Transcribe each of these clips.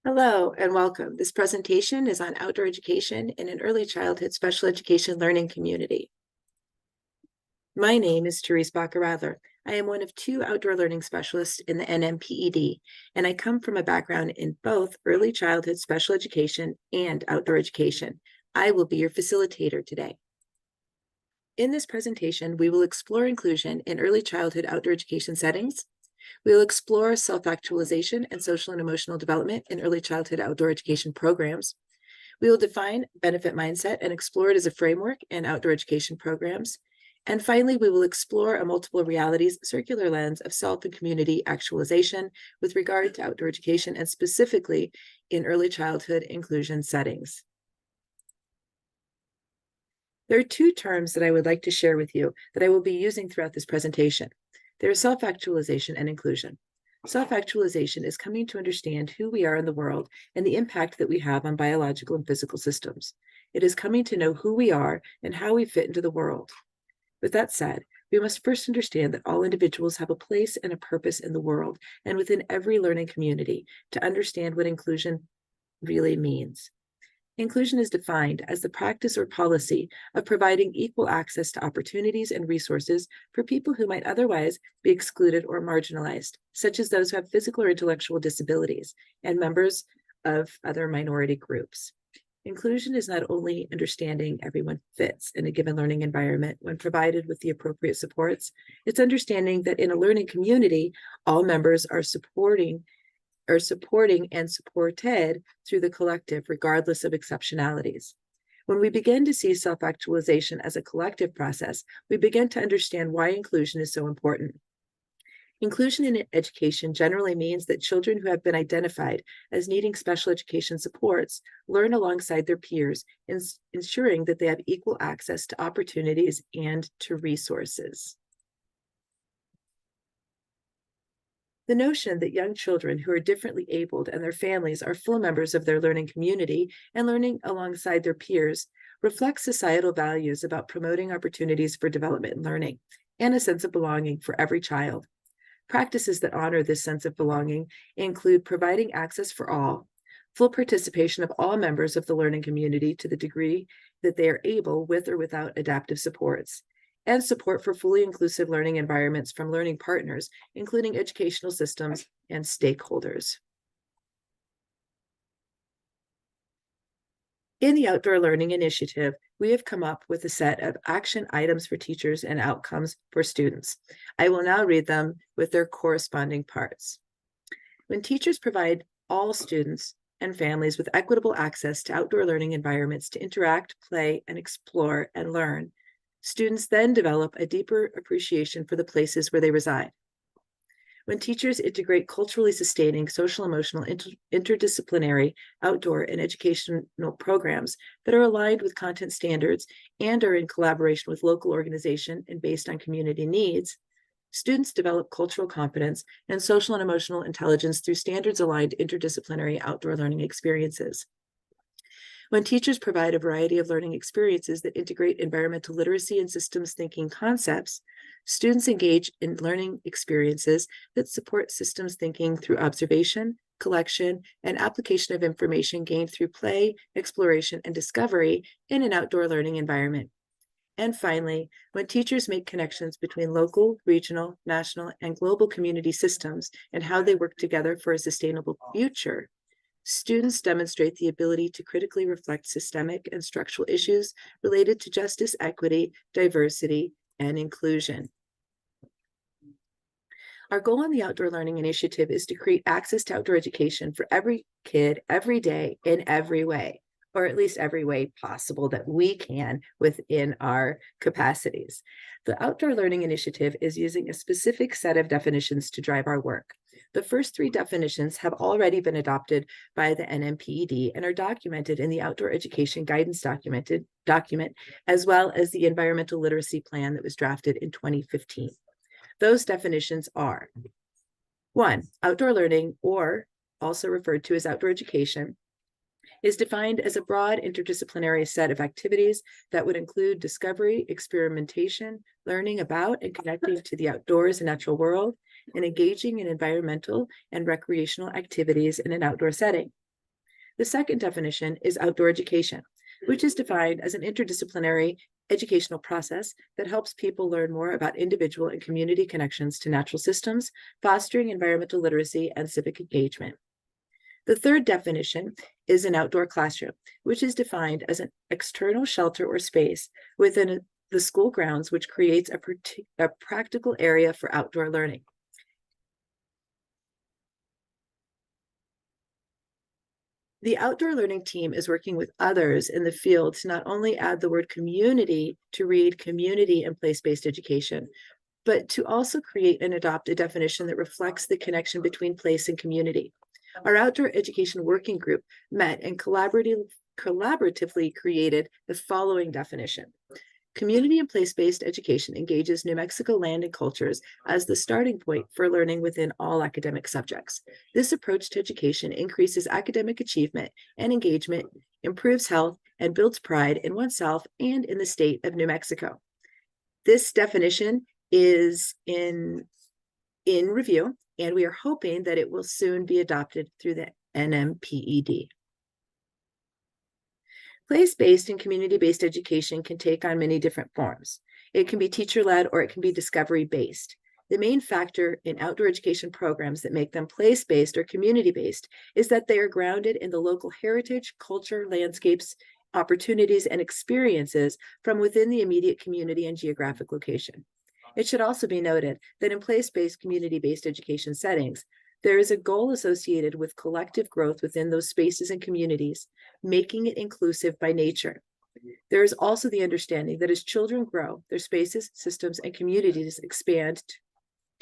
Hello and welcome. This presentation is on outdoor education in an early childhood special education learning community. My name is Therese Bacher-Radler. I am one of two outdoor learning specialists in the NMPED, and I come from a background in both early childhood special education and outdoor education. I will be your facilitator today. In this presentation, we will explore inclusion in early childhood outdoor education settings. We will explore self-actualization and social and emotional development in early childhood outdoor education programs. We will define benefit mindset and explore it as a framework in outdoor education programs. And finally, we will explore a multiple realities circular lens of self and community actualization with regard to outdoor education and specifically in early childhood inclusion settings. There are two terms that I would like to share with you that I will be using throughout this presentation. There is self-actualization and inclusion. Self-actualization is coming to understand who we are in the world and the impact that we have on biological and physical systems. It is coming to know who we are and how we fit into the world. With that said, we must first understand that all individuals have a place and a purpose in the world and within every learning community to understand what inclusion really means. Inclusion is defined as the practice or policy of providing equal access to opportunities and resources for people who might otherwise be excluded or marginalized, such as those who have physical or intellectual disabilities and members of other minority groups. Inclusion is not only understanding everyone fits in a given learning environment when provided with the appropriate supports, it's understanding that in a learning community, all members are supporting and supported through the collective, regardless of exceptionalities. When we begin to see self-actualization as a collective process, we begin to understand why inclusion is so important. Inclusion in education generally means that children who have been identified as needing special education supports learn alongside their peers, ensuring that they have equal access to opportunities and to resources. The notion that young children who are differently abled and their families are full members of their learning community and learning alongside their peers reflects societal values about promoting opportunities for development and learning and a sense of belonging for every child. Practices that honor this sense of belonging include providing access for all, full participation of all members of the learning community to the degree that they are able with or without adaptive supports, and support for fully inclusive learning environments from learning partners, including educational systems and stakeholders. In the Outdoor Learning Initiative, we have come up with a set of action items for teachers and outcomes for students. I will now read them with their corresponding parts. When teachers provide all students and families with equitable access to outdoor learning environments to interact, play, and explore and learn, students then develop a deeper appreciation for the places where they reside. When teachers integrate culturally sustaining, social, emotional, interdisciplinary, outdoor, and educational programs that are aligned with content standards and are in collaboration with local organization and based on community needs, students develop cultural competence and social and emotional intelligence through standards-aligned interdisciplinary outdoor learning experiences. When teachers provide a variety of learning experiences that integrate environmental literacy and systems thinking concepts, students engage in learning experiences that support systems thinking through observation, collection, and application of information gained through play, exploration, and discovery in an outdoor learning environment. And finally, when teachers make connections between local, regional, national, and global community systems and how they work together for a sustainable future, students demonstrate the ability to critically reflect systemic and structural issues related to justice, equity, diversity, and inclusion. Our goal in the Outdoor Learning Initiative is to create access to outdoor education for every kid, every day, in every way, or at least every way possible that we can within our capacities. The Outdoor Learning Initiative is using a specific set of definitions to drive our work. The first three definitions have already been adopted by the NMPED and are documented in the Outdoor Education Guidance document, as well as the Environmental Literacy Plan that was drafted in 2015. Those definitions are: 1, outdoor learning, or also referred to as outdoor education, is defined as a broad interdisciplinary set of activities that would include discovery, experimentation, learning about and connecting to the outdoors and natural world, and engaging in environmental and recreational activities in an outdoor setting. The second definition is outdoor education, which is defined as an interdisciplinary educational process that helps people learn more about individual and community connections to natural systems, fostering environmental literacy and civic engagement. The third definition is an outdoor classroom, which is defined as an external shelter or space within the school grounds, which creates a practical area for outdoor learning. The outdoor learning team is working with others in the field to not only add the word community to read community and place-based education, but to also create and adopt a definition that reflects the connection between place and community. Our outdoor education working group met and collaboratively created the following definition. Community and place-based education engages New Mexico land and cultures as the starting point for learning within all academic subjects. This approach to education increases academic achievement and engagement, improves health, and builds pride in oneself and in the state of New Mexico. This definition is in review, and we are hoping that it will soon be adopted through the NMPED. Place-based and community-based education can take on many different forms. It can be teacher-led or it can be discovery-based. The main factor in outdoor education programs that make them place-based or community-based is that they are grounded in the local heritage, culture, landscapes, opportunities, and experiences from within the immediate community and geographic location. It should also be noted that in place-based, community-based education settings, there is a goal associated with collective growth within those spaces and communities, making it inclusive by nature. There is also the understanding that as children grow, their spaces, systems, and communities expand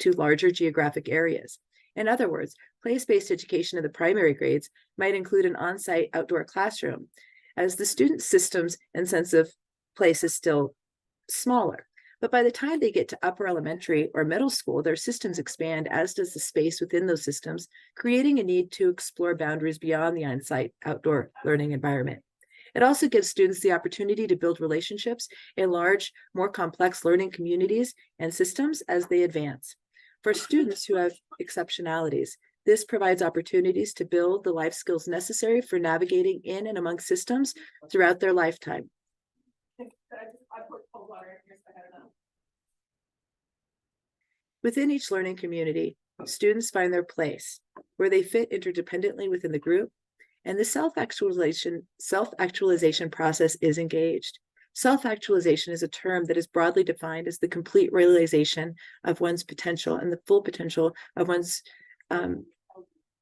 to larger geographic areas. In other words, place-based education in the primary grades might include an on-site outdoor classroom, as the student systems and sense of place is still smaller. But by the time they get to upper elementary or middle school, their systems expand, as does the space within those systems, creating a need to explore boundaries beyond the on-site outdoor learning environment. It also gives students the opportunity to build relationships in large, more complex learning communities and systems as they advance. For students who have exceptionalities, this provides opportunities to build the life skills necessary for navigating in and among systems throughout their lifetime. Within each learning community, students find their place, where they fit interdependently within the group, and the self-actualization process is engaged. Self-actualization is a term that is broadly defined as the complete realization of one's potential and the full potential of one's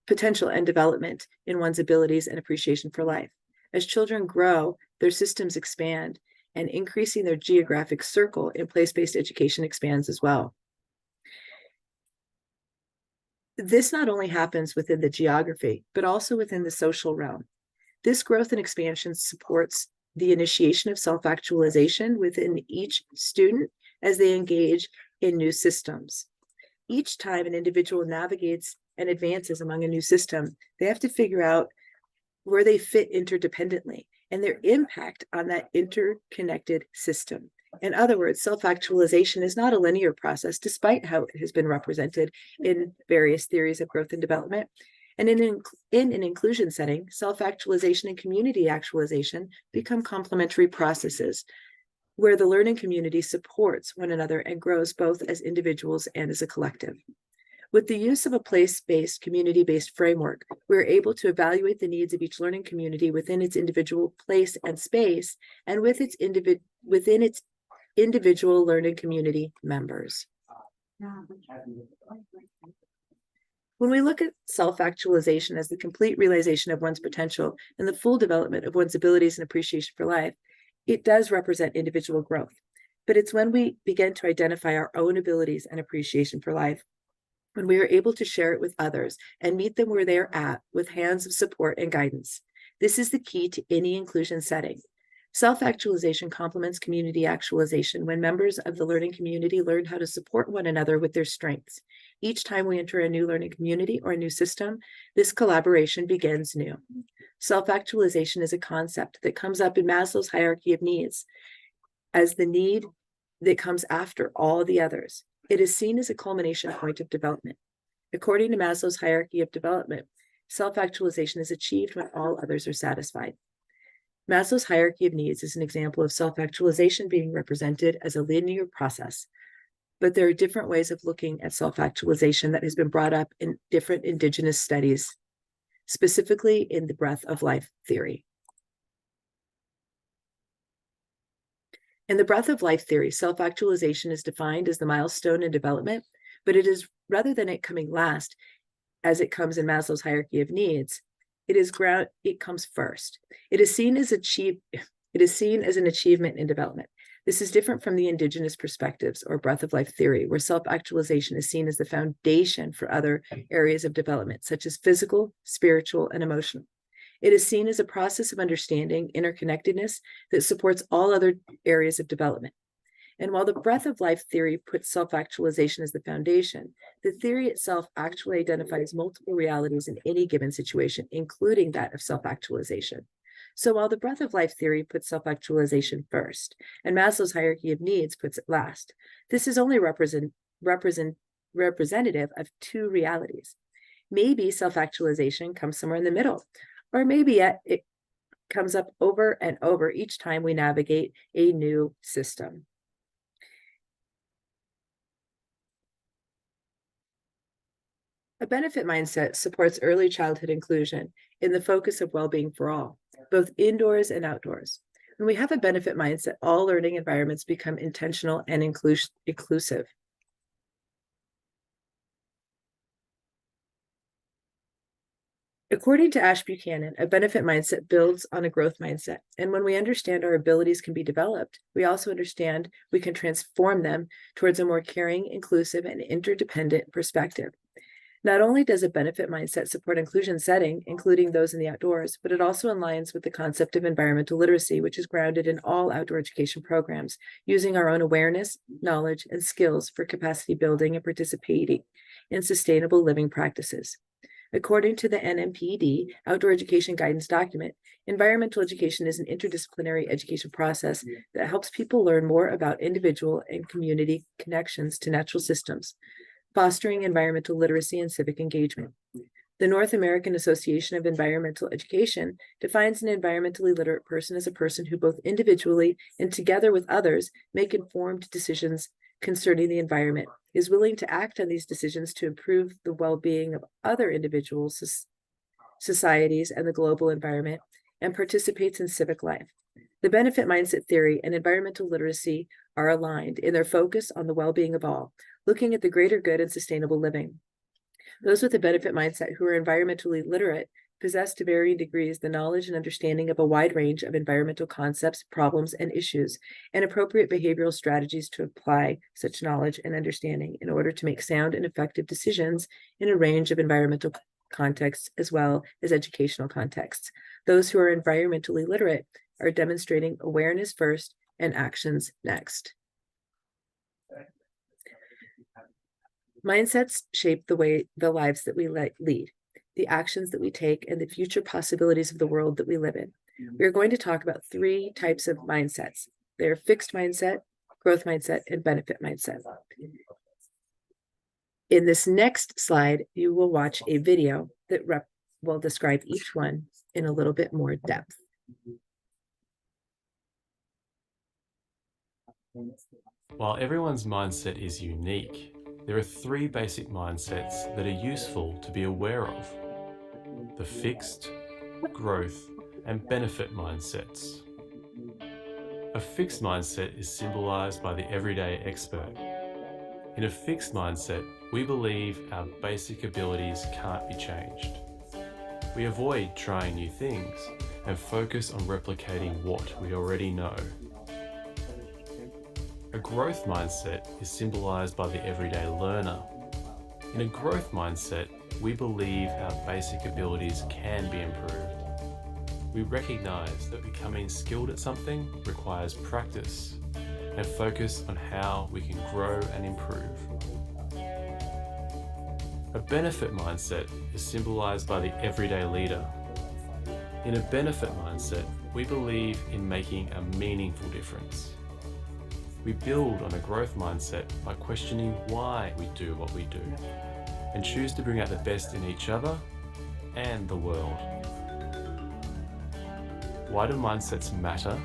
potential and development in one's abilities and appreciation for life. As children grow, their systems expand, and increasing their geographic circle in place-based education expands as well. This not only happens within the geography, but also within the social realm. This growth and expansion supports the initiation of self-actualization within each student as they engage in new systems. Each time an individual navigates and advances among a new system, they have to figure out where they fit interdependently and their impact on that interconnected system. In other words, self-actualization is not a linear process, despite how it has been represented in various theories of growth and development. And in an inclusion setting, self-actualization and community actualization become complementary processes where the learning community supports one another and grows both as individuals and as a collective. With the use of a place-based, community-based framework, we're able to evaluate the needs of each learning community within its individual place and space, and within its individual learning community members. When we look at self-actualization as the complete realization of one's potential and the full development of one's abilities and appreciation for life, it does represent individual growth. But it's when we begin to identify our own abilities and appreciation for life, when we are able to share it with others and meet them where they are at with hands of support and guidance. This is the key to any inclusion setting. Self-actualization complements community actualization when members of the learning community learn how to support one another with their strengths. Each time we enter a new learning community or a new system, this collaboration begins new. Self-actualization is a concept that comes up in Maslow's hierarchy of needs as the need that comes after all the others. It is seen as a culmination point of development. According to Maslow's hierarchy of development, Self-actualization is achieved when all others are satisfied. Maslow's hierarchy of needs is an example of self-actualization being represented as a linear process. But there are different ways of looking at self-actualization that has been brought up in different Indigenous studies, specifically in the breath of life theory. In the breath of life theory, self-actualization is defined as the milestone in development, but it is, rather than it coming last, as it comes in Maslow's hierarchy of needs, it comes first. It is seen as an achievement in development. This is different from the Indigenous perspectives or breath of life theory, where self-actualization is seen as the foundation for other areas of development, such as physical, spiritual, and emotional. It is seen as a process of understanding interconnectedness that supports all other areas of development. And while the breath of life theory puts self-actualization as the foundation, the theory itself actually identifies multiple realities in any given situation, including that of self-actualization. So while the breath of life theory puts self-actualization first, and Maslow's hierarchy of needs puts it last, this is only representative of two realities. Maybe self-actualization comes somewhere in the middle, or maybe it comes up over and over each time we navigate a new system. A benefit mindset supports early childhood inclusion in the focus of well-being for all, both indoors and outdoors. When we have a benefit mindset, all learning environments become intentional and inclusive. According to Ash Buchanan, a benefit mindset builds on a growth mindset. And when we understand our abilities can be developed, we also understand we can transform them towards a more caring, inclusive, and interdependent perspective. Not only does a benefit mindset support inclusion setting, including those in the outdoors, but it also aligns with the concept of environmental literacy, which is grounded in all outdoor education programs, using our own awareness, knowledge, and skills for capacity building and participating in sustainable living practices. According to the NMPD Outdoor Education Guidance document, environmental education is an interdisciplinary education process that helps people learn more about individual and community connections to natural systems, fostering environmental literacy and civic engagement. The North American Association of Environmental Education defines an environmentally literate person as a person who both individually and together with others make informed decisions concerning the environment, is willing to act on these decisions to improve the well-being of other individuals, societies, and the global environment, and participates in civic life. The benefit mindset theory and environmental literacy are aligned in their focus on the well-being of all, looking at the greater good and sustainable living. Those with a benefit mindset who are environmentally literate possess to varying degrees the knowledge and understanding of a wide range of environmental concepts, problems, and issues, and appropriate behavioral strategies to apply such knowledge and understanding in order to make sound and effective decisions in a range of environmental contexts as well as educational contexts. Those who are environmentally literate are demonstrating awareness first and actions next. Mindsets shape the lives that we lead, the actions that we take, and the future possibilities of the world that we live in. We're going to talk about three types of mindsets. They're fixed mindset, growth mindset, and benefit mindset. In this next slide, you will watch a video that will describe each one in a little bit more depth. While everyone's mindset is unique, there are three basic mindsets that are useful to be aware of: the fixed, growth, and benefit mindsets. A fixed mindset is symbolized by the everyday expert. In a fixed mindset, we believe our basic abilities can't be changed. We avoid trying new things and focus on replicating what we already know. A growth mindset is symbolized by the everyday learner. In a growth mindset, we believe our basic abilities can be improved. We recognize that becoming skilled at something requires practice and focus on how we can grow and improve. A benefit mindset is symbolized by the everyday leader. In a benefit mindset, we believe in making a meaningful difference. We build on a growth mindset by questioning why we do what we do and choose to bring out the best in each other and the world. Why do mindsets matter?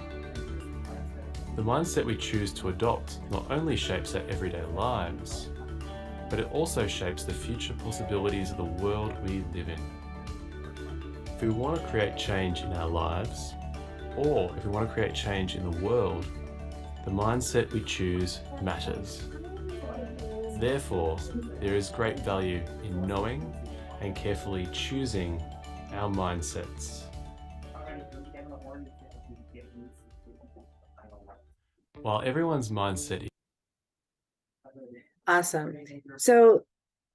The mindset we choose to adopt not only shapes our everyday lives, but it also shapes the future possibilities of the world we live in. If we want to create change in our lives, or if we want to create change in the world, the mindset we choose matters. Therefore, there is great value in knowing and carefully choosing our mindsets. While everyone's mindset is Awesome. So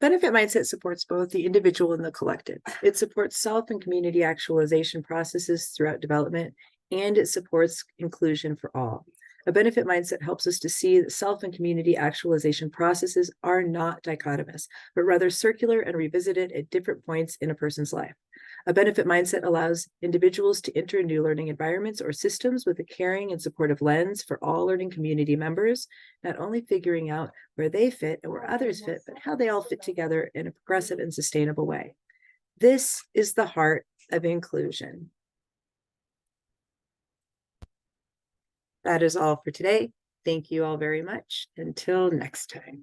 benefit mindset supports both the individual and the collective. It supports self and community actualization processes throughout development, and it supports inclusion for all. A benefit mindset helps us to see that self and community actualization processes are not dichotomous, but rather circular and revisited at different points in a person's life. A benefit mindset allows individuals to enter new learning environments or systems with a caring and supportive lens for all learning community members, not only figuring out where they fit and where others fit, but how they all fit together in a progressive and sustainable way. This is the heart of inclusion. That is all for today. Thank you all very much. Until next time.